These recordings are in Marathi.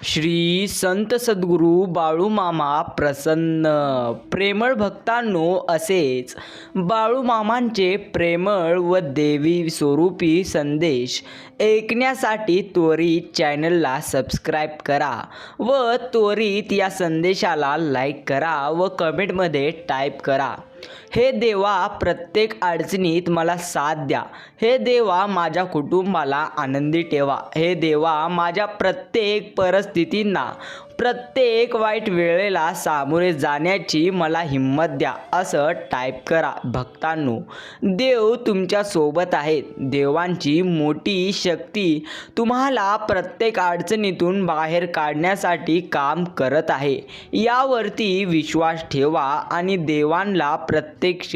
श्री संत सद्गुरू बाळूमामा प्रसन्न. प्रेमळ भक्तांनो, असेच बाळूमामांचे प्रेमळ व देवी स्वरूपी संदेश ऐकण्यासाठी त्वरित चॅनलला सबस्क्राईब करा व त्वरित या संदेशाला लाईक करा व कमेंटमध्ये टाईप करा. हे देवा, प्रत्येक अडचणीत मला साथ द्या. हे देवा, माझ्या कुटुंबाला आनंदी ठेवा. हे देवा, माझ्या प्रत्येक परिस्थितींना, प्रत्येक वाईट वेळेला सामोरे जाण्याची मला हिंमत द्या, असं टाईप करा. भक्तांनो, देव तुमच्या सोबत आहेत. देवांची मोठी शक्ती तुम्हाला प्रत्येक अडचणीतून बाहेर काढण्यासाठी काम करत आहे. यावरती विश्वास ठेवा आणि देवांना प्रत्यक्ष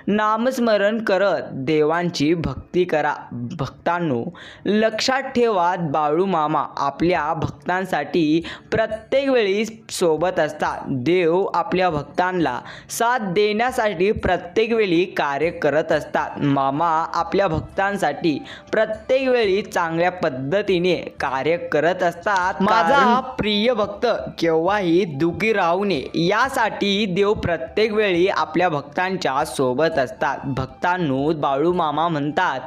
नामस्मरण करत देवांची भक्ती करा. भक्तांनो, लक्षात ठेवा, बाळूमामा आपल्या भक्तांसाठी प्रत्येक वेळी सोबत असतात. देव आपल्या भक्तांना साथ देण्यासाठी प्रत्येक वेळी कार्य करत असतात. मामा आपल्या भक्तांसाठी प्रत्येक वेळी चांगल्या पद्धतीने कार्य करत असतात. माझा प्रिय भक्त केव्हाही दुःखी राहू नये यासाठी देव प्रत्येक वेळी आपल्या भक्तांच्या सोबत असतात. भक्तांनो, बाळूमामा म्हणतात,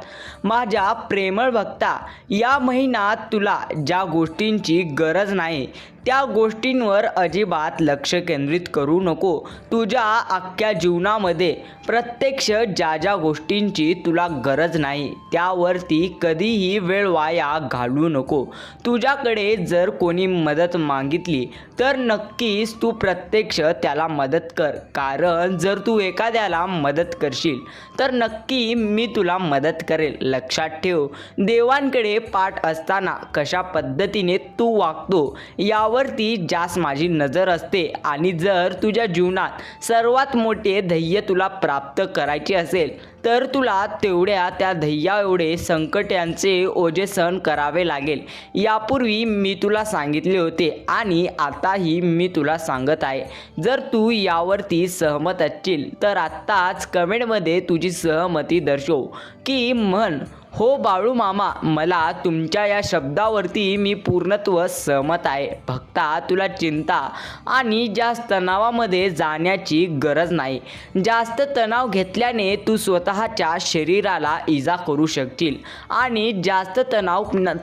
माझ्या प्रेमळ भक्ता, या महिन्यात तुला ज्या गोष्टींची गरज नाही त्या गोष्टींवर अजिबात लक्ष केंद्रित करू नको. तुझ्या अख्ख्या जीवनामध्ये प्रत्यक्ष ज्या ज्या गोष्टींची तुला गरज नाही त्यावरती कधीही वेळ वाया घालवू नको. तुझ्याकडे जर कोणी मदत मागितली तर नक्कीच तू प्रत्यक्ष त्याला मदत कर. कारण जर तू एखाद्याला मदत करशील तर नक्की मी तुला मदत करेल. लक्षात ठेव, देवांकडे पाठ असताना कशा पद्धतीने तू वागतो यावरती जास्त माझी नजर असते. आणि जर तुझ्या जीवनात सर्वात मोठे ध्येय तुला प्राप्त करायचे असेल तर तुला तेवढ्या त्या ध्येया एवढे संकटांचे ओझे सहन करावे लागेल. यापूर्वी मी तुला सांगितले होते आणि आताही मी तुला सांगत आहे. जर तू यावरती सहमत असशील तर आत्ताच कमेंटमध्ये तुझी सहमती दर्शव की म्हण, हो बाळूमामा, मला तुमच्या या शब्दावरती मी पूर्णत्व सहमत आहे. भक्ता, तुला चिंता आणि जास्त तणावामध्ये जाण्याची गरज नाही. जास्त तणाव घेतल्याने तू स्वतःच्या शरीराला इजा करू शकशील आणि जास्त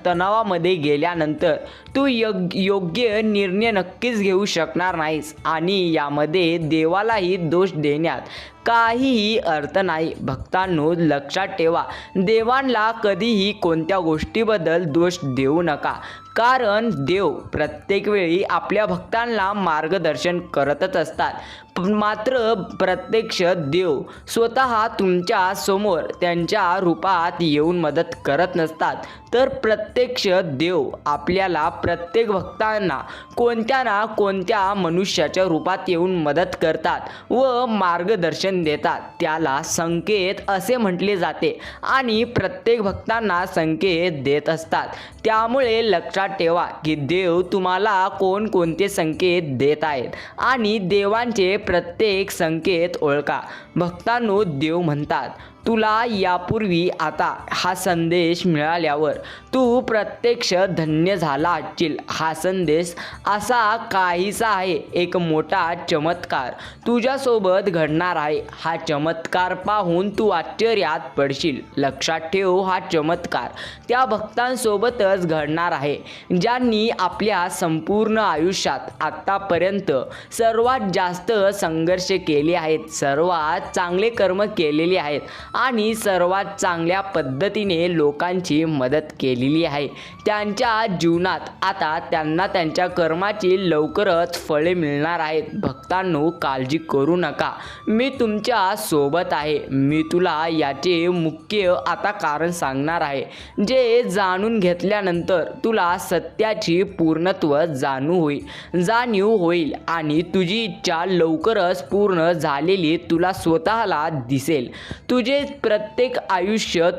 तणावामध्ये गेल्यानंतर तू योग्य निर्णय नक्कीच घेऊ शकणार नाहीस आणि यामध्ये देवालाही दोष देण्यात काहीही अर्थ नाही. भक्तांनो, लक्षात ठेवा, देवांना कधीही कोणत्या गोष्टीबद्दल दोष देऊ नका. कारण देव प्रत्येक वेळी आपल्या भक्तांना मार्गदर्शन करतच असतात. मात्र प्रत्यक्ष देव स्वतः तुमच्या समोर त्यांच्या रूपात येऊन मदत करत नसतात. तर प्रत्यक्ष देव आपल्याला प्रत्येक भक्तांना कोणत्या ना कोणत्या मनुष्याच्या रूपात येऊन मदत करतात व मार्गदर्शन देतात. त्याला संकेत असे म्हटले जाते आणि प्रत्येक भक्तांना संकेत देत असतात. त्यामुळे लक्षात ठेवा की देव तुम्हाला कोणकोणते संकेत देत आहेत आणि देवांचे प्रत्येक संकेत ओळखा. भक्तांनो, देव म्हणतात, तुला यापूर्वी आता हा संदेश मिळाल्यावर तू प्रत्यक्ष धन्य झाला असशील. हा संदेश असा काहीसा आहे, एक मोठा चमत्कार तुझ्यासोबत घडणार आहे. हा चमत्कार पाहून तू आश्चर्यात पडशील. लक्षात ठेव, हा चमत्कार त्या भक्तांसोबतच घडणार आहे ज्यांनी आपल्या संपूर्ण आयुष्यात आत्तापर्यंत सर्वात जास्त संघर्ष केले आहेत, सर्वात चांगले कर्म केलेले आहेत आणि सर्वात चांगल्या पद्धतीने लोकांची मदत केलेली आहे. त्यांच्या जीवनात आता त्यांना त्यांच्या कर्माची लवकरच फळे मिळणार आहेत. भक्तांनो, काळजी करू नका, मी तुमच्या सोबत आहे. मी तुला याचे मुख्य आता कारण सांगणार आहे, जे जाणून घेतल्यानंतर तुला सत्याची पूर्णत्व जाणीव होईल आणि तुझी इच्छा लवकरच पूर्ण झालेली तुला स्वतःला दिसेल. तुझे प्रत्येक आयुष्य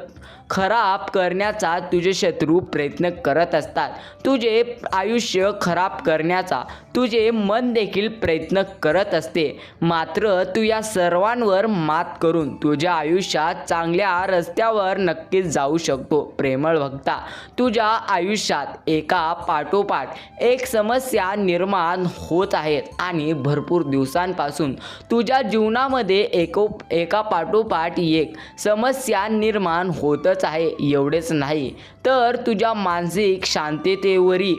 खराब करण्याचा तुझे शत्रू प्रयत्न करत असतात. तुझे आयुष्य खराब करण्याचा तुझे मन देखील प्रयत्न करत असते. मात्र तू या सर्वांवर मात करून तुझ्या आयुष्यात चांगल्या रस्त्यावर नक्कीच जाऊ शकतो. प्रेमळ भक्ता, तुझ्या आयुष्यात एका पाठोपाठ एक समस्या निर्माण होत आहेत आणि भरपूर दिवसांपासून तुझ्या जीवनामध्ये एका पाठोपाठ एक समस्या निर्माण होतच आहे. एवढेच नाही तर तुझ्या मानसिक शांततेवरही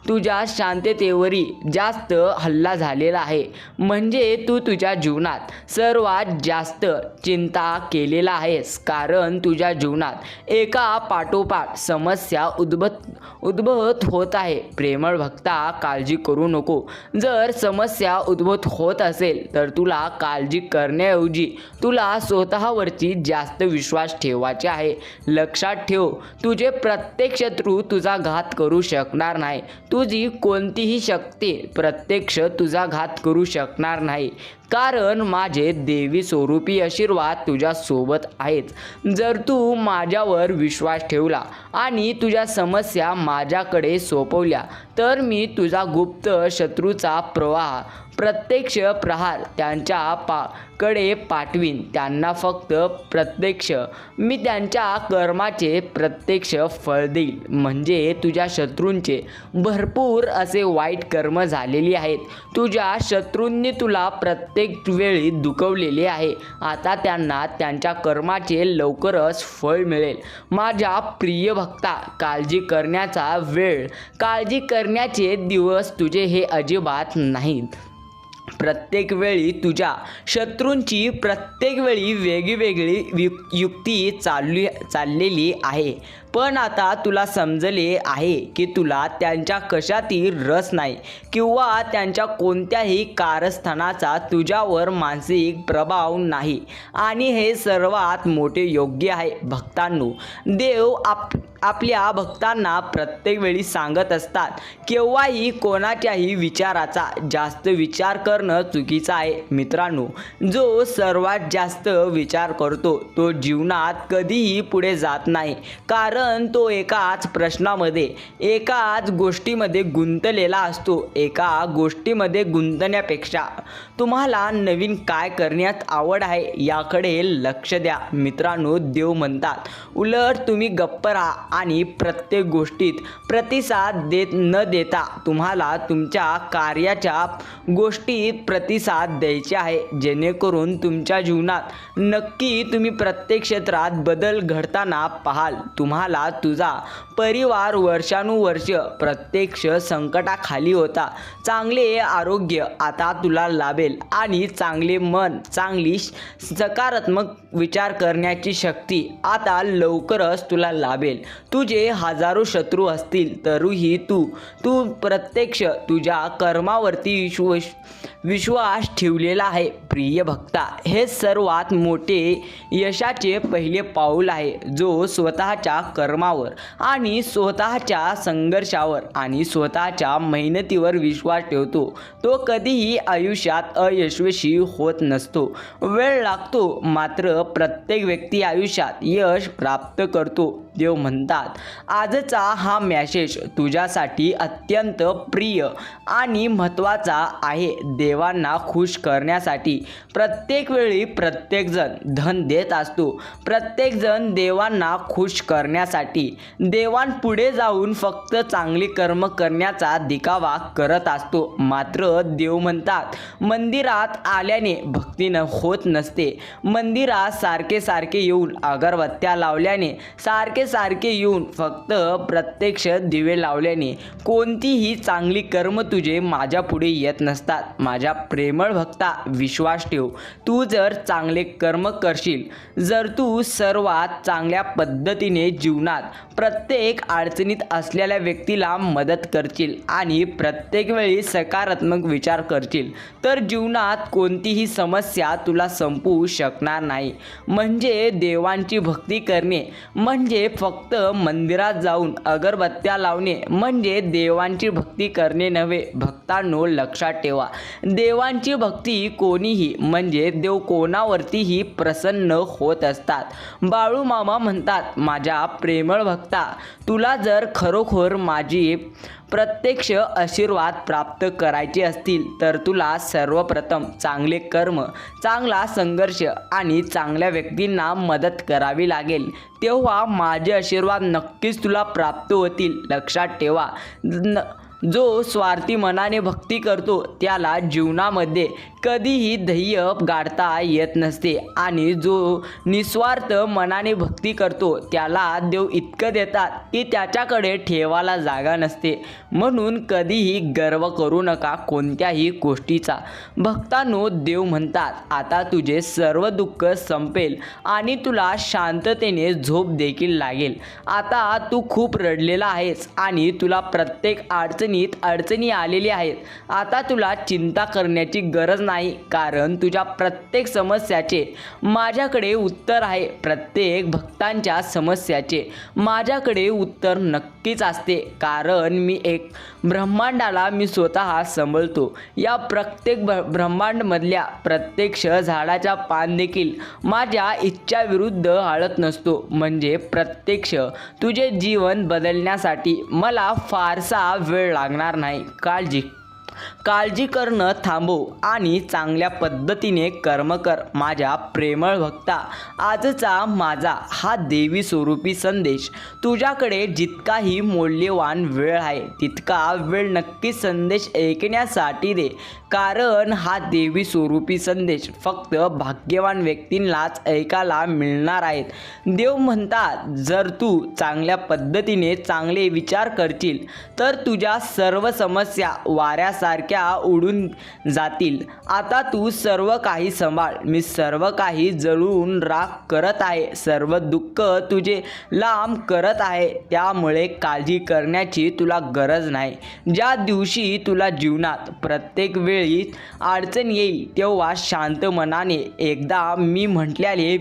तुझ्या शांततेवरही जास्त हल्ला झालेला आहे. म्हणजे तू तुझ्या जीवनात सर्वात जास्त चिंता केलेला आहेस, कारण तुझ्या जीवनात एका पाठोपाठ समस्या उद्भवत होत आहे. प्रेमळ भक्ता, काळजी करू नको. जर समस्या उद्भवत होत असेल तर तुला काळजी करण्याऐवजी तुला स्वतःवरती जास्त विश्वास ठेवायचे आहे. लक्षात ठेव, तुझे प्रत्येक शत्रू तुझा घात करू शकणार नाही. तुझी कोणतीही शक्ती प्रत्यक्ष तुझा घात करू शकणार नाही, कारण माझे देवी स्वरूपी आशीर्वाद तुझ्या सोबत आहेत. जर तू माझ्यावर विश्वास ठेवला आणि तुझ्या समस्या माझ्याकडे सोपवल्या तर मी तुझा गुप्त शत्रूचा प्रत्यक्ष प्रहार त्यांच्याकडे पाठवीन. त्यांना फक्त मी त्यांच्या कर्माचे प्रत्यक्ष फळ देईल. म्हणजे तुझ्या शत्रूंचे भरपूर असे वाईट कर्म झालेली आहेत. तुझ्या शत्रूंनी तुला प्रत्येक वेळी दुखवलेले आहे. आता त्यांना त्यांच्या कर्माचे लवकरच फळ मिळेल. माझ्या प्रिय भक्ता, काळजी करण्याचे दिवस तुझे हे अजिबात नाहीत. प्रत्येक वेळी तुझ्या शत्रूंची वेगवेगळी युक्ती चाललेली आहे, पण आता तुला समजले आहे की तुला त्यांच्या कशातही रस नाही किंवा त्यांच्या कोणत्याही कारस्थानाचा तुझ्यावर मानसिक प्रभाव नाही, आणि हे सर्वात मोठे योग्य आहे. भक्तांनो, देव आपल्या भक्तांना प्रत्येक वेळी सांगत असतात, केव्हाही कोणाच्याही विचाराचा जास्त विचार करणं चुकीचं आहे. मित्रांनो, जो सर्वात जास्त विचार करतो तो जीवनात कधीही पुढे जात नाही, कारण तो एकाच गोष्टीमध्ये गुंतलेला असतो. एका गोष्टीमध्ये गुंतण्यापेक्षा तुम्हाला नवीन काय करण्यात आवड आहे याकडे लक्ष द्या. मित्रांनो, देव म्हणतात, उलट तुम्ही गप्प राहा आणि प्रत्येक गोष्टीत प्रतिसाद न देता तुम्हाला तुमच्या कार्याच्या गोष्टीत प्रतिसाद द्यायचे आहे, जेणेकरून तुमच्या जीवनात नक्की तुम्ही प्रत्येक क्षेत्रात बदल घडताना पाहाल. तुम्हाला तुझा परिवार वर्षानुवर्ष प्रत्यक्ष संकटाखाली होता. चांगले आरोग्य आता तुला लाभेल आणि चांगले मन, चांगली सकारात्मक विचार करण्याची शक्ती आता लवकरच तुला लाभेल. तुझे हजारो शत्रू असतील तरीही तू प्रत्यक्ष तुझ्या कर्मावरती विश्वास ठेवलेला आहे. प्रिय भक्ता, हे सर्वात मोठे यशाचे पहिले पाऊल आहे. जो स्वतःच्या कर्मावर आणि स्वतःच्या संघर्षावर आणि स्वतःच्या मेहनतीवर विश्वास ठेवतो तो कधीही आयुष्यात अयशस्वी होत नसतो. वेळ लागतो, मात्र प्रत्येक व्यक्ती आयुष्यात यश प्राप्त करतो. देव म्हणतात, आजचा हा मेसेज तुझ्यासाठी अत्यंत प्रिय आणि महत्त्वाचा आहे. देवांना खुश करण्यासाठी प्रत्येक वेळी प्रत्येकजण धन देत असतो. प्रत्येकजण देवांना खुश करण्यासाठी देवांपुढे जाऊन फक्त चांगली कर्म करण्याचा दिखावा करत असतो. मात्र देव म्हणतात, मंदिरात आल्याने भक्ती होत नसते. मंदिरात सारखे येऊन अगरबत्त्या लावल्याने, सारखे येऊन फक्त प्रत्यक्ष दिवे लावल्याने कोणतीही चांगली कर्म तुझे माझ्या पुढे येत नसतात. माझ्या प्रेमळ भक्ता, विश्वास ठेव. तू जर चांगले कर्म करशील, जर तू सर्वात चांगल्या पद्धतीने जीवनात प्रत्येक अडचणीत असलेल्या व्यक्तीला मदत करशील आणि प्रत्येक वेळी सकारात्मक विचार करशील, तर जीवनात कोणतीही समस्या तुला संपवू शकणार नाही. म्हणजे देवांची भक्ती करणे म्हणजे फक्त मंदिरात जाऊन अगरबत्त्या लावणे म्हणजे देवांची भक्ती करणे नव्हे. भक्तांनो, लक्षात ठेवा, देवांची भक्ती कोणीही म्हणजे देव कोणावरतीही प्रसन्न होत असतात. बाळू मामा म्हणतात, माझ्या प्रेमळ भक्ता, तुला जर खरोखर माझी प्रत्यक्ष आशीर्वाद प्राप्त करायचे असतील तर तुला सर्वप्रथम चांगले कर्म, चांगला संघर्ष आणि चांगल्या व्यक्तींना मदत करावी लागेल. तेव्हा माझे आशीर्वाद नक्कीच तुला प्राप्त होतील. लक्षात ठेवा, जो स्वार्थी मनाने भक्ती करतो त्याला जीवनामध्ये कधीही ध्येय गाठता येत नसते आणि जो निस्वार्थ मनाने भक्ती करतो त्याला देव इतकं देतात की त्याच्याकडे ठेवायला जागा नसते. म्हणून कधीही गर्व करू नका कोणत्याही गोष्टीचा. भक्तांनो, देव म्हणतात, आता तुझे सर्व दुःख संपेल आणि तुला शांततेने झोप देखील लागेल. आता तू खूप रडलेला आहेस आणि तुला प्रत्येक अडचणी आलेल्या आहेत. आता तुला चिंता करण्याची गरज नाही, कारण तुझ्या प्रत्येक समस्याचे माझ्याकडे उत्तर आहे. प्रत्येक भक्तांच्या समस्याचे माझ्याकडे उत्तर नक्कीच असते, कारण मी एक ब्रह्मांडाला मी स्वतः सांभाळतो. या प्रत्येक ब्रह्मांडमधल्या प्रत्यक्ष झाडाचा पान देखील माझ्या इच्छाविरुद्ध हलत नसतो. म्हणजे प्रत्यक्ष तुझे जीवन बदलण्यासाठी मला फारसा वेळ लागणार नाही. काळजी करणं थांबव आणि चांगल्या पद्धतीने कर्म कर. माझ्या प्रेमळ भक्ता, आजचा माझा हा देवी स्वरूपी संदेश तुझ्याकडे जितकाही मौल्यवान वेळ आहे तितका वेळ नक्की संदेश ऐकण्यासाठी दे, कारण हा देवी स्वरूपी संदेश फक्त भाग्यवान व्यक्तींनाच ऐकायला मिळणार आहेत. देव म्हणतात, जर तू चांगल्या पद्धतीने चांगले विचार करशील तर तुझ्या सर्व समस्या वाऱ्यासारख्या उडून जातील. आता तू सर्व काही सांभाळ. मी सर्व काही जळून राख करत आहे. सर्व दुःख तुझे लांब करत आहे. त्यामुळे काळजी करण्याची तुला गरज नाही. ज्या दिवशी तुला जीवनात प्रत्येक वेळी अडचण येईल तेव्हा शांत मनाने एकदा मी म्हटलेली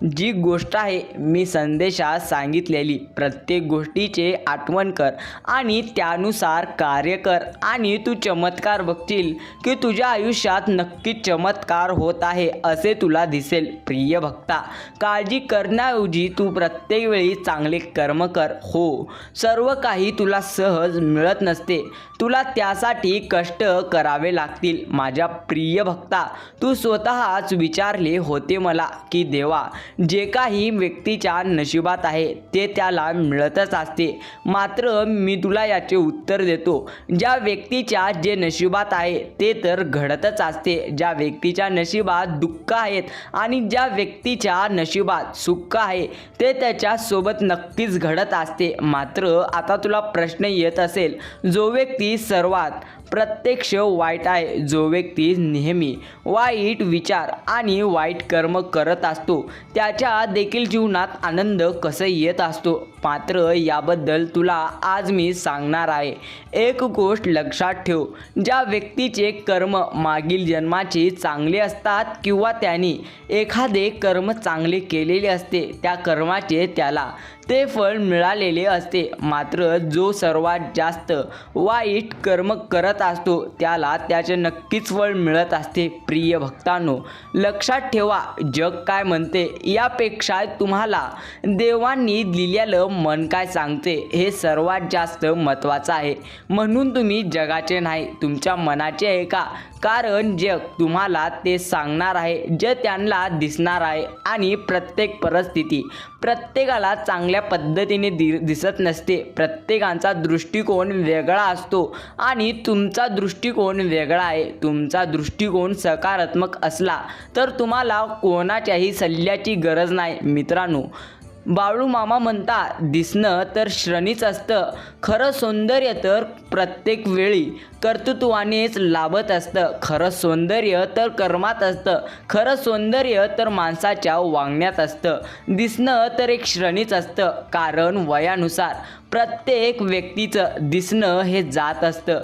जी गोष्ट आहे, मी संदेशात सांगितलेली प्रत्येक गोष्टीचे आठवण कर आणि त्यानुसार कार्य कर आणि तू चमत्कार बघशील की तुझ्या आयुष्यात नक्कीच चमत्कार होत आहे असे तुला दिसेल. प्रिय भक्ता, काळजी करण्याऐवजी तू प्रत्येक वेळी चांगले कर्म कर. हो, सर्व काही तुला सहज मिळत नसते. तुला त्यासाठी कष्ट करावे लागतील. माझ्या प्रिय भक्ता, तू स्वतःच विचारले होते मला की देवा, जे काही व्यक्तीच्या नशिबात आहे ते त्याला मिळतच असते. मात्र मी तुला याचे उत्तर देतो, ज्या व्यक्तीच्या जे नशिबात आहे ते तर घडतच असते. ज्या व्यक्तीच्या नशिबात दुःख आहेत आणि ज्या व्यक्तीच्या नशिबात सुख आहे ते त्याच्यासोबत नक्कीच घडत असते. मात्र आता तुला प्रश्न येत असेल, जो व्यक्ती सर्वात प्रत्यक्ष वाईट आहे, जो व्यक्ती नेहमी वाईट विचार आणि वाईट कर्म करत असतो, त्याच्या देखील जीवनात आनंद कसं येत असतो. मात्र याबद्दल तुला आज मी सांगणार आहे. एक गोष्ट लक्षात ठेव, ज्या व्यक्तीचे कर्म मागील जन्माचे चांगले असतात किंवा त्यांनी एखादे कर्म चांगले केलेले असते, त्या कर्माचे त्याला ते फळ मिळालेले असते. मात्र जो सर्वात जास्त वाईट कर्म करत असतो त्याला त्याचे नक्कीच फळ मिळत असते. प्रिय भक्तांनो, लक्षात ठेवा, जग काय म्हणते यापेक्षा तुम्हाला देवांनी दिलेलं मन काय सांगते हे सर्वात जास्त महत्त्वाचं आहे. म्हणून तुम्ही जगाचे नाही, तुमच्या मनाचे ऐका, कारण जग तुम्हाला ते सांगणार आहे जे त्यांना दिसणार आहे. आणि प्रत्येक परिस्थिती प्रत्येकाला चांगल्या पद्धतीने दिसत नसते. प्रत्येकाचा दृष्टिकोन वेगळा असतो आणि तुमचा दृष्टिकोन वेगळा आहे. तुमचा दृष्टिकोन सकारात्मक असला तर तुम्हाला कोणाच्याही सल्ल्याची गरज नाही. मित्रांनो, बाळू मामा म्हणतात, दिसणं तर क्षणिक असतं, खरं सौंदर्य तर प्रत्येक वेळी कर्तृत्वानेच लाभत असतं. खरं सौंदर्य तर कर्मात असतं. खरं सौंदर्य तर माणसाच्या वागण्यात असतं. दिसणं तर एक क्षणिक असतं, कारण वयानुसार प्रत्येक व्यक्तीचं दिसणं हे जात असतं.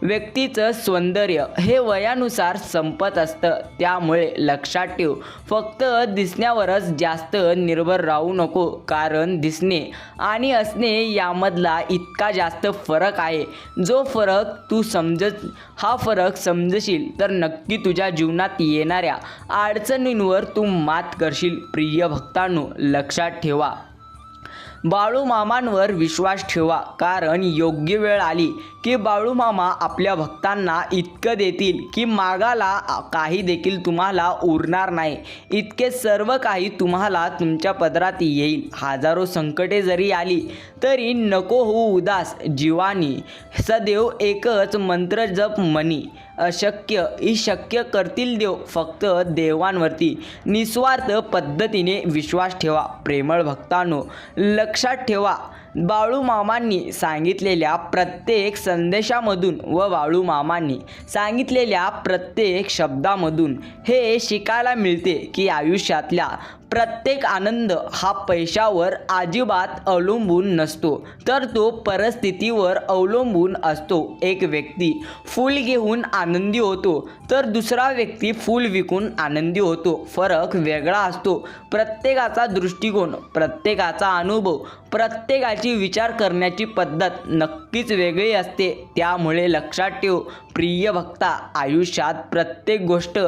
व्यक्तीचं सौंदर्य हे वयानुसार संपत असतं, त्यामुळे लक्षात ठेव, फक्त दिसण्यावरच जास्त निर्भर राहू नको, कारण दिसणे आणि असणे यामधला इतका जास्त फरक आहे. हा फरक समजशील तर नक्की तुझ्या जीवनात येणाऱ्या अडचणींवर तू मात करशील. प्रिय भक्तांनो, लक्षात ठेवा, बाळूमामांवर विश्वास ठेवा, कारण योग्य वेळ आली की बाळूमामा आपल्या भक्तांना इतकं देतील की मागायला काही देखील तुम्हाला उरणार नाही. इतके सर्व काही तुम्हाला तुमच्या पदरात येईल. हजारो संकटे जरी आली तरी नको होऊ उदास. जीवानी सदैव एकच मंत्र जप मनी, अशक्य ही शक्य करतील देव. फक्त देवांवरती निस्वार्थ पद्धतीने विश्वास ठेवा. प्रेमळ भक्तांनो, लक्षात ठेवा, बाळूमामांनी सांगितलेल्या प्रत्येक संदेशामधून व बाळूमामांनी सांगितलेल्या प्रत्येक शब्दामधून हे शिकायला मिळते की आयुष्यातल्या प्रत्येक आनंद हा पैशावर अजिबात अवलंबून नसतो, तर तो परिस्थितीवर अवलंबून असतो. एक व्यक्ती फूल घेऊन आनंदी होतो तर दुसरा व्यक्ती फूल विकून आनंदी होतो. फरक वेगळा असतो. प्रत्येकाचा दृष्टिकोन, प्रत्येकाचा अनुभव, प्रत्येकाची विचार करण्याची पद्धत नक्कीच वेगळी असते. त्यामुळे लक्षात ठेव प्रिय भक्ता, आयुष्यात प्रत्येक गोष्ट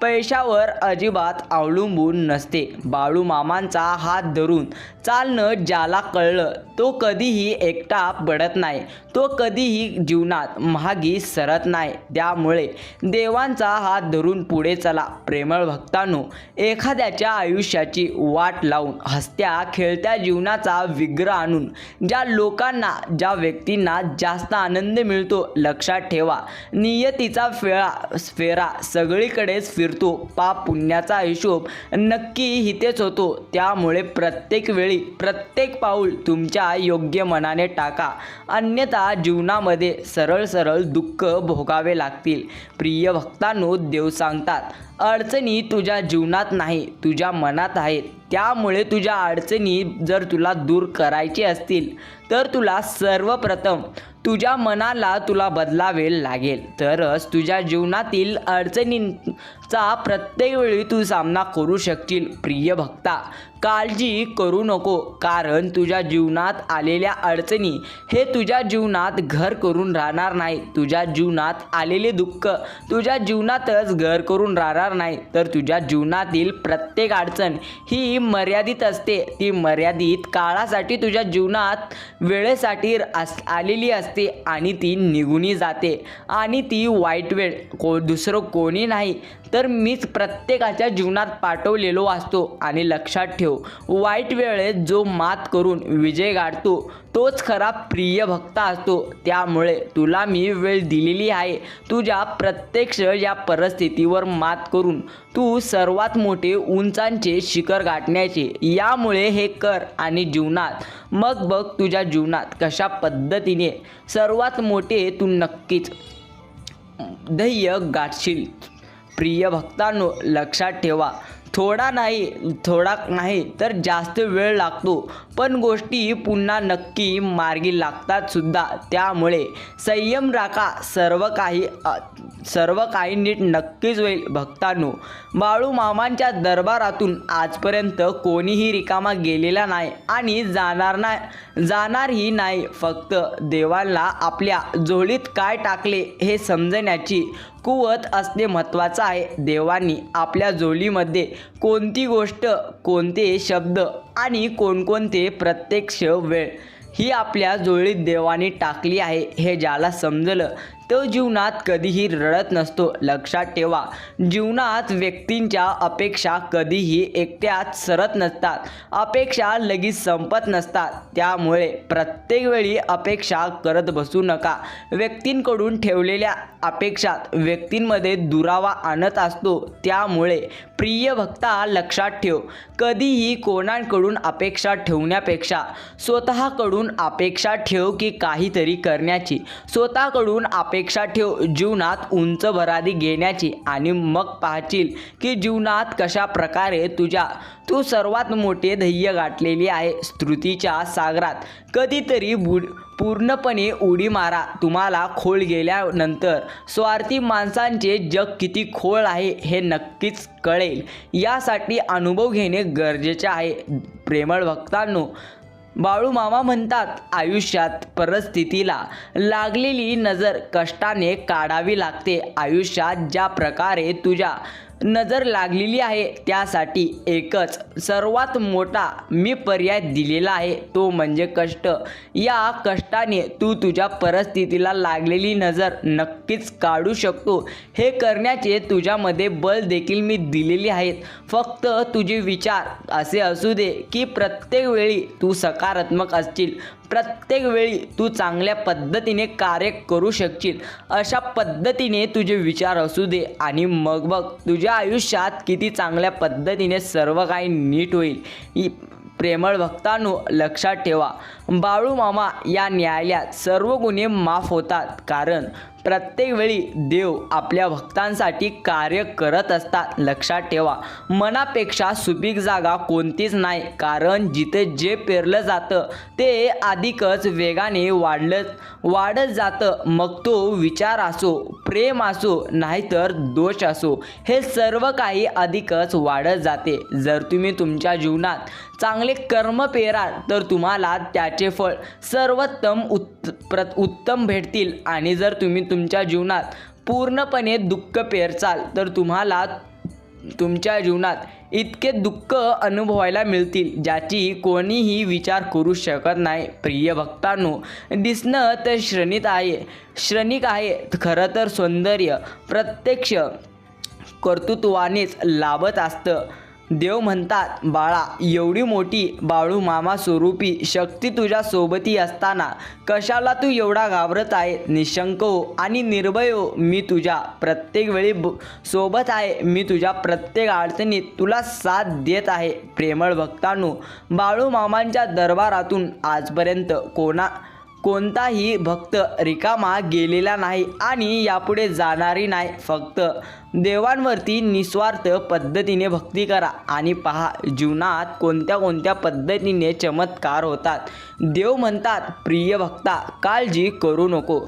पैशावर अजिबात अवलंबून नसते. बाळूमामांचा हात धरून चालणं ज्याला कळलं तो कधीही एकटा पडत नाही, तो कधीही जीवनात महागी सरत नाही. त्यामुळे देवांचा हात धरून पुढे चला. प्रेमळ भक्तांनो, एखाद्याच्या आयुष्याची वाट लावून हसत्या खेळत्या जीवनाचा विग्रह आणून ज्या लोकांना, ज्या व्यक्तींना जास्त आनंद मिळतो, लक्षात ठेवा, नियतीचा फेरा सगळीकडेच फिरतो. पाप पुण्याचा हिशोब नक्की इथेच होतो. त्यामुळे प्रत्येक वेळी, प्रत्येक पाऊल तुमच्या योग्य मनाने टाका, अन्यथा जीवनामध्ये सरळ दुःख भोगावे लागतील. प्रिय भक्तांनो, देव सांगतात, अडचणी तुझ्या जीवनात नाही, तुझ्या मनात आहेत. त्यामुळे तुझ्या अडचणी जर तुला दूर करायचे असतील तर तुला सर्वप्रथम तुझ्या मनाला तुला बदलावे लागेल, तरच तुझ्या जीवनातील अडचणींचा प्रत्येक वेळी तू सामना करू शकशील. प्रिय भक्ता, काळजी करू नको, कारण तुझ्या जीवनात आलेल्या अडचणी हे तुझ्या जीवनात घर करून राहणार नाही. तुझ्या जीवनात आलेले दुःख तुझ्या जीवनातच घर करून राहणार नाही, तर तुझ्या जीवनातील प्रत्येक अडचण ही मर्यादित असते. ती मर्यादित काळासाठी तुझ्या जीवनात वेळेसाठी आलेली असते आणि ती निघून जाते. आणि ती वाईट वेळ दुसरं कोणी नाही तर मीच प्रत्येकाच्या जीवनात पाठवलेलो असतो. आणि लक्षात ठेव, वाईट वेळेत जो मात करून विजय गाठतो तोच खरा प्रिय भक्त असतो. त्यामुळे तुला मी वेळ दिलेली आहे, तुझ्या प्रत्यक्ष या परिस्थितीवर मात करून तू सर्वात मोठे उंचांचे शिखर गाठण्याचे. यामुळे हे कर आणि जीवनात मग बघ तुझ्या जीवनात कशा पद्धतीने सर्वात मोठे तू नक्कीच ध्येय गाठशील. प्रिय भक्तांनो, लक्षात ठेवा, थोडा नाही तर जास्त वेळ लागतो, पण गोष्टी पुन्हा नक्की मार्गी लागतात सुद्धा. त्यामुळे संयम राखा, सर्व काही नीट नक्कीच होईल. भक्तांनो, बाळूमामांच्या दरबारातून आजपर्यंत कोणीही रिकामा गेलेला नाही आणि जाणारही नाही. फक्त देवाला आपल्या झोळीत काय टाकले हे समजण्याची कुवत असणे महत्त्वाचं आहे. देवांनी आपल्या झोळीमध्ये कोणती गोष्ट, कोणते शब्द आणि कोणकोणते प्रत्यक्ष वेळ ही आपल्या झोळीत देवाने टाकली आहे हे ज्याला समजलं तो जीवनात कधीही रडत नसतो. लक्षात ठेवा, जीवनात व्यक्तींच्या अपेक्षा कधीही एकट्यात सरत नसतात, अपेक्षा लगेच संपत नसतात. त्यामुळे प्रत्येक वेळी अपेक्षा करत बसू नका. व्यक्तींकडून ठेवलेल्या अपेक्षात व्यक्तींमध्ये दुरावा आणत असतो. त्यामुळे प्रिय भक्ता, लक्षात ठेव, कधीही कोणाकडून अपेक्षा ठेवण्यापेक्षा स्वतःकडून अपेक्षा ठेव की काहीतरी करण्याची. स्वतःकडून अपेक्षा अपेक्षा ठेव जीवनात उंच भरारी घेण्याची आणि मग पाहशील की जीवनात कशा प्रकारे तू सर्वात मोठे ध्येय गाठलेली आहे. स्मृतीच्या सागरात कधीतरी पूर्णपणे उडी मारा. तुम्हाला खोल गेल्यानंतर स्वार्थी माणसांचे जग किती खोल आहे हे नक्कीच कळेल. यासाठी अनुभव घेणे गरजेचे आहे. प्रेमळ भक्तांनो, बाळूमामा म्हणतात, आयुष्यात परिस्थितीला लागलेली नजर कष्टाने काढावी लागते. आयुष्यात ज्या प्रकारे तुझ्या नजर लागलेली आहे त्यासाठी एकच सर्वात मोठा मी पर्याय दिलेला आहे, तो म्हणजे कष्ट. या कष्टाने तू तुझ्या परिस्थितीला लागलेली नजर नक्कीच काढू शकतो. हे करण्याचे तुझ्यामध्ये बल देखील मी दिलेले आहेत. फक्त तुझे विचार असे असू दे की प्रत्येक वेळी तू सकारात्मक असशील, प्रत्येक वेळी तू चांगल्या पद्धतीने कार्य करू शकशील अशा पद्धतीने तुझे विचार असू दे आणि मग बघ तुझ्या आयुष्यात किती चांगल्या पद्धतीने सर्व काही नीट होईल. प्रेमळ भक्तांनो, लक्षात ठेवा, बाळूमामा या न्यायालयात सर्व गुन्हे माफ होतात, कारण प्रत्येक वेळी देव आपल्या भक्तांसाठी कार्य करत असतात. लक्षात ठेवा, मनापेक्षा सुपीक जागा कोणतीच नाही, कारण जिथे जे पेरलं जातं ते अधिकच वेगाने वाढत जातं. मग तो विचार असो, प्रेम असो, नाहीतर दोष असो, हे सर्व काही अधिकच वाढत जाते. जर तुम्ही तुमच्या जीवनात चांगले कर्म पेराल तर तुम्हाला त्याचे फळ सर्वोत्तम उत्तम भेटतील, आणि जर तुम्ही तुमच्या जीवनात पूर्णपणे दुःख पेरचाल तर तुम्हाला तुमच्या जीवनात इतके दुःख अनुभवायला मिळतील ज्याची कोणीही विचार करू शकत नाही. प्रिय भक्तांनो, दिसणं तर क्षणिक आहे. खरं तर सौंदर्य प्रत्यक्ष कर्तृत्वानेच लाभत असतं. देव म्हणतात, बाळा, एवढी मोठी बाळूमामा स्वरूपी शक्ती तुझ्या सोबती असताना कशाला तू एवढा घाबरत आहे? निशंक हो आणि निर्भय हो. मी तुझ्या प्रत्येक वेळी सोबत आहे. मी तुझ्या प्रत्येक अडचणीत तुला साथ देत आहे. प्रेमळ भक्तांनो, बाळूमामांच्या दरबारातून आजपर्यंत कोणताही भक्त रिकामा गेलेला नाही आणि यापुढे जाणारी नाही. फक्त देवांवरती निस्वार्थ पद्धतीने भक्ती करा आणि पहा जीवनात कोणत्या पद्धतीने चमत्कार होतात. देव म्हणतात, प्रिय भक्ता, काळजी करू नको.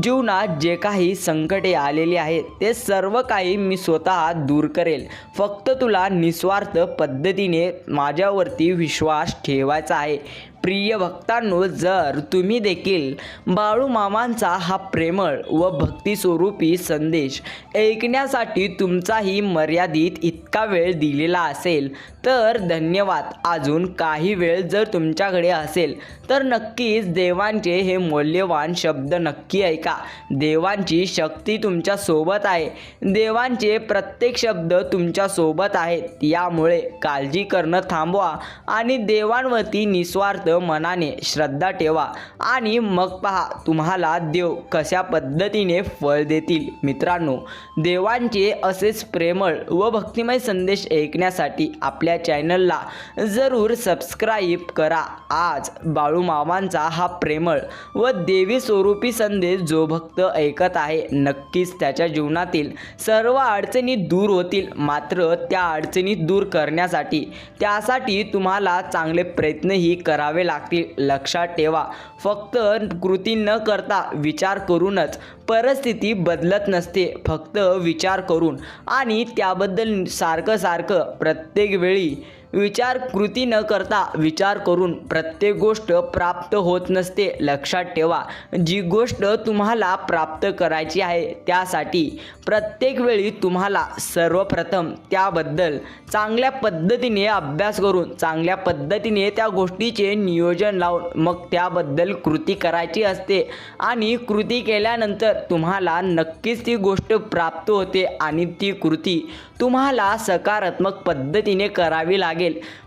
जीवनात जे काही संकटे आलेली आहेत ते सर्व काही मी स्वतः दूर करेल. फक्त तुला निस्वार्थ पद्धतीने माझ्यावरती विश्वास ठेवायचा आहे. प्रिय भक्तांनो, जर तुम्ही देखील बाळूमामांचा हा प्रेमळ व भक्तिस्वरूपी संदेश ऐकण्यासाठी तुमचाही मर्यादित इतका वेळ दिलेला असेल तर धन्यवाद. अजून काही वेळ जर तुमच्याकडे असेल तर नक्कीच देवांचे हे मौल्यवान शब्द नक्की ऐका. देवांची शक्ती तुमच्या सोबत आहे. देवांचे प्रत्येक शब्द तुमच्या सोबत आहेत. यामुळे काळजी करणं थांबवा आणि देवांवरती निस्वार्थ मनाने श्रद्धा ठेवा आणि मग पहा तुम्हाला देव कशा पद्धतीने फळ देतील. मित्रांनो, देवांचे असेच प्रेमळ व भक्तिमय संदेश ऐकण्यासाठी आपल्या चॅनलला जरूर सबस्क्राईब करा. आज बाळूमामांचा हा प्रेमळ व देवी स्वरूपी संदेश जो भक्त ऐकत आहे नक्कीच त्याच्या जीवनातील सर्व अडचणी दूर होतील. मात्र त्या अडचणी दूर करण्यासाठी त्यासाठी तुम्हाला चांगले प्रयत्नही करावे लागतील. लक्षात ठेवा, फक्त कृती न करता विचार करूनच परिस्थिती बदलत नसते. फक्त विचार करून आणि त्याबद्दल सारखं प्रत्येक वेळी कृती न करता विचार करून प्रत्येक गोष्ट प्राप्त होत नसते. लक्षात ठेवा, जी गोष्ट तुम्हाला प्राप्त करायची आहे त्यासाठी प्रत्येक वेळी तुम्हाला सर्वप्रथम त्याबद्दल चांगल्या पद्धतीने अभ्यास करून चांगल्या पद्धतीने त्या गोष्टीचे नियोजन लावून मग त्याबद्दल कृती करायची असते. आणि कृती केल्यानंतर तुम्हाला नक्कीच ती गोष्ट प्राप्त होते आणि ती कृती तुम्हाला सकारात्मक पद्धतीने करावी लागेल.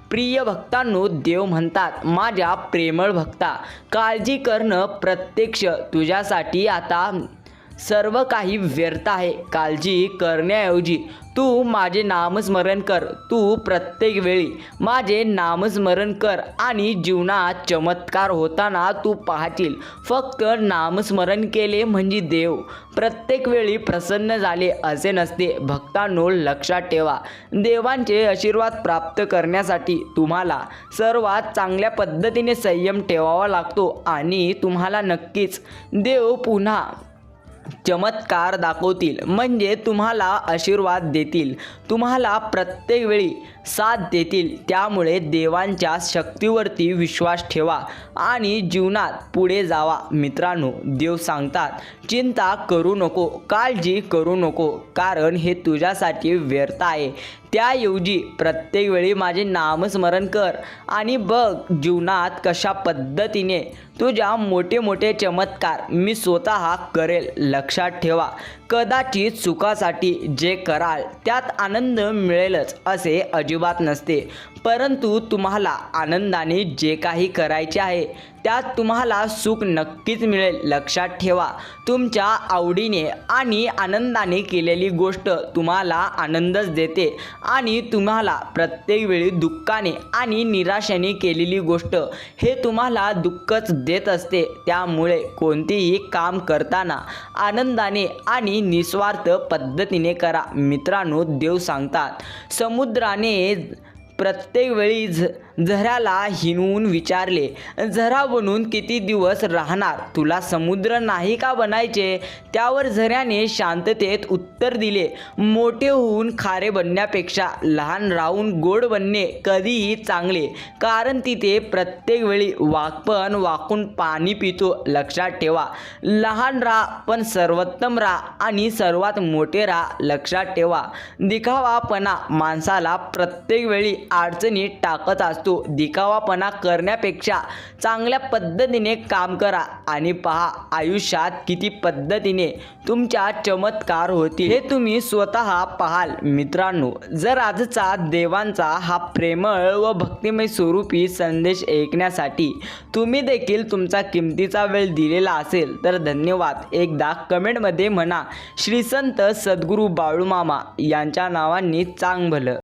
प्रिय भक्तांनो, देव म्हणतात, माझ्या प्रेमळ भक्ता, काळजी करणं प्रत्यक्ष तुझ्यासाठी आता सर्व काही व्यर्थ आहे. काळजी करण्याऐवजी तू माझे नामस्मरण कर. तू प्रत्येक वेळी माझे नामस्मरण कर आणि जीवनात चमत्कार होताना तू पाहशील. फक्त नामस्मरण केले म्हणजे देव प्रत्येक वेळी प्रसन्न झाले असे नसते. भक्तांनो, लक्षात ठेवा, देवांचे आशीर्वाद प्राप्त करण्यासाठी तुम्हाला सर्वात चांगल्या पद्धतीने संयम ठेवावा लागतो आणि तुम्हाला नक्कीच देव पुन्हा चमत्कार दाखवतील, म्हणजे तुम्हाला आशीर्वाद देतील, तुम्हाला प्रत्येक वेळी साथ देतील. त्यामुळे देवांच्या शक्तीवरती विश्वास ठेवा आणि जीवनात पुढे जावा. मित्रांनो, देव सांगतात, चिंता करू नको, काळजी करू नको, कारण हे तुझ्यासाठी व्यर्थ आहे. त्याऐवजी प्रत्येक वेळी माझे नामस्मरण कर आणि बघ जीवनात कशा पद्धतीने तुझ्या मोठे मोठे चमत्कार मी स्वतः करेल. लक्षात ठेवा, कदाचित सुखासाठी जे कराल त्यात आनंद मिळेलच असे अजिबात नसते, परंतु तुम्हाला आनंदाने जे काही करायचे आहे त्यात तुम्हाला सुख नक्कीच मिळेल. लक्षात ठेवा, तुमच्या आवडीने आणि आनंदाने केलेली गोष्ट तुम्हाला आनंदच देते आणि तुम्हाला प्रत्येक वेळी दुःखाने आणि निराशेने केलेली गोष्ट हे तुम्हाला दुःखच देत असते. त्यामुळे कोणतेही काम करताना आनंदाने आणि निस्वार्थ पद्धतीने करा. मित्रांनो, देव सांगतात, समुद्राने प्रत्येक वेळी झऱ्याला हिणवून विचारले, झरा बनून किती दिवस राहणार? तुला समुद्र नाही का बनायचे? त्यावर झऱ्याने शांततेत उत्तर दिले, मोठे होऊन खारे बनण्यापेक्षा लहान राहून गोड बनणे कधीही चांगले, कारण तिथे प्रत्येक वेळी वाघपण वाकून पाणी पितो. लक्षात ठेवा, लहान राहा पण सर्वोत्तम राहा आणि सर्वात मोठे राहा. लक्षात ठेवा, दिखावापणा माणसाला प्रत्येक वेळी अडचणीत टाकत असतो. दिखावापणा करण्यापेक्षा चांगल्या पद्धतीने काम करा आणि पहा आयुष्यात किती पद्धतीने तुमच्या चमत्कार होतील हे तुम्ही स्वतः पाहाल. मित्रांनो, जर आजचा देवांचा हा प्रेमळ व भक्तिमय स्वरूपी संदेश ऐकण्यासाठी तुम्ही देखील तुमचा किमतीचा वेळ दिलेला असेल तर धन्यवाद. एकदा कमेंटमध्ये म्हणा, श्री संत सद्गुरू बाळूमामा यांच्या नावांनी चांग भलं.